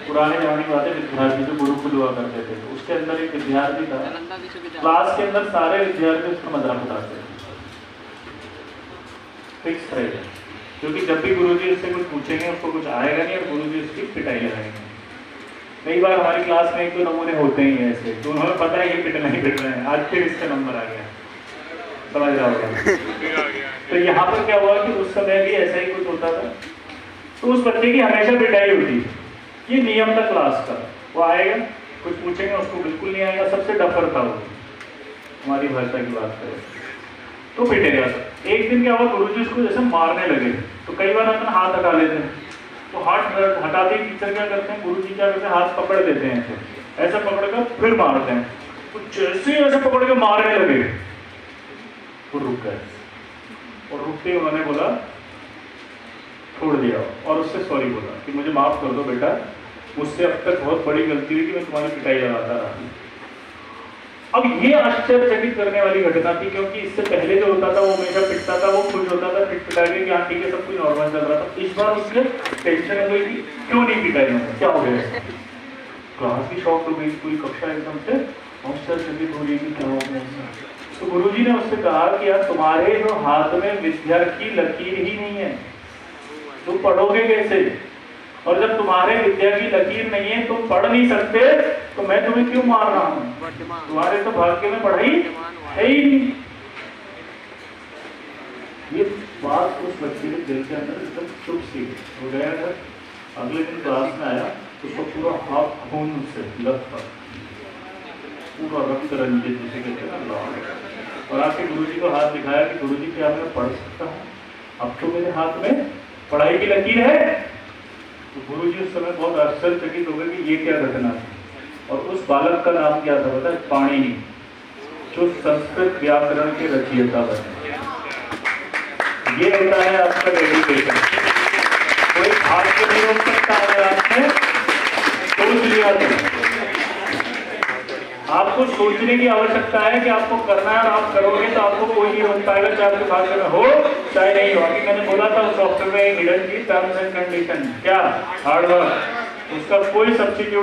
पुराने जमाने की बात है, विद्यार्थी जो गुरुकुल हुआ करते थे, उसके अंदर एक विद्यार्थी था, क्लास के अंदर सारे विद्यार्थी उसका मजाक उड़ाते थे, फिक्स रहेगा, क्योंकि जब भी गुरुजी उससे कुछ पूछेंगे उसको कुछ आएगा नहीं और गुरुजी उसकी पिटाई लगाएंगे। कई बार हमारी क्लास में एक दो नमूने होते ही हैं ऐसे, तो उन्हें पता है ये पिटना ही पिट रहे हैं, आज फिर इसका नंबर आ गया, समझ रहा होगा। तो यहाँ पर क्या हुआ कि उस समय भी ऐसा ही कुछ होता था, तो उस बच्चे की हमेशा पिटाई होती, ये नियम था क्लास का, वो आएगा कुछ पूछेंगे उसको बिल्कुल नहीं आएगा, सबसे डफर था वो, हमारी भाषा की बात करें तो पिटेगा। एक दिन क्या हुआ, गुरुजी उसको जैसे मारने लगे, तो कई बार अपना हाथ हटा लेते हैं, तो हाथ हटाते ही टीचर क्या करते हैं, गुरुजी क्या करते हैं, हाथ पकड़ देते हैं, ऐसा पकड़कर फिर मारते हैं, तो जैसे ही ऐसे पकड़ के मारने लगे वो रुक गए, और रुकते ही उन्होंने बोला, छोड़ दिया और उससे सॉरी बोला कि मुझे माफ कर दो बेटा, मुझसे अब तक बहुत बड़ी गलती हुई कि मैं तुम्हारी पिटाई लगाता रहा। अब ये आश्चर्यचकित करने वाली घटना थी, क्योंकि इससे पहले जो होता था वो हमेशा पिटता था, वो खुश होता था, पिटा के कि हाँ ठीक है सब कुछ नॉर्मल चल रहा था। इस बार उसके टेंशन हो गई कि क्यों नहीं पिटाई में, क्या हो गया, क्लास की शॉक हो गई, पूरी कक्षा एकदम से आश्चर्यचकित हो रही कि क्या हो गया। तो गुरुजी ने उससे कहा कि यार तुम्हारे जो हाथ में विद्या की लकीर ही नहीं है, तुम पढ़ोगे कैसे, और जब तुम्हारे विद्या की लकीर नहीं है, तुम पढ़ नहीं सकते, तो मैं तुम्हें क्यों मार रहा हूं, तुम्हारे तो भाग्य में पढ़ाई है ही नहीं। ये बात उस बच्चे के दिल के अंदर एकदम चुप सी हो गया था। अगले दिन क्लास में आया तो उसको पूरा हाथ खून से लग, पूरा रक्त रंजित जिसे कहते हैं ना, और आके गुरुजी को हाथ दिखाया कि गुरुजी क्या मैं पढ़ सकता हूँ, अब तो मेरे हाथ में पढ़ाई की लकीर है। तो गुरुजी उस समय बहुत आश्चर्यचकित हो गए कि ये क्या घटना थी, और उस बालक का नाम क्या था पता है, पाणिनि, जो संस्कृत व्याकरण के रचयिता बने। ये होता है आपका डेडिकेशन, कोई भाग्य नहीं हो सकता अगर आपने सोच लिया तो। आपको सोचने की आवश्यकता है कि आपको करना है, और आप करोगे तो आपको कोई नहीं रोक पाएगा, चाहे आपके भाग्य में हो चाहे नहीं हो। अभी मैंने बोला था उस सॉफ्टवेयर में हिडन की टर्म्स एंड कंडीशन, क्या हार्ड वर्क, उसका कोई सब्स्टिट्यूट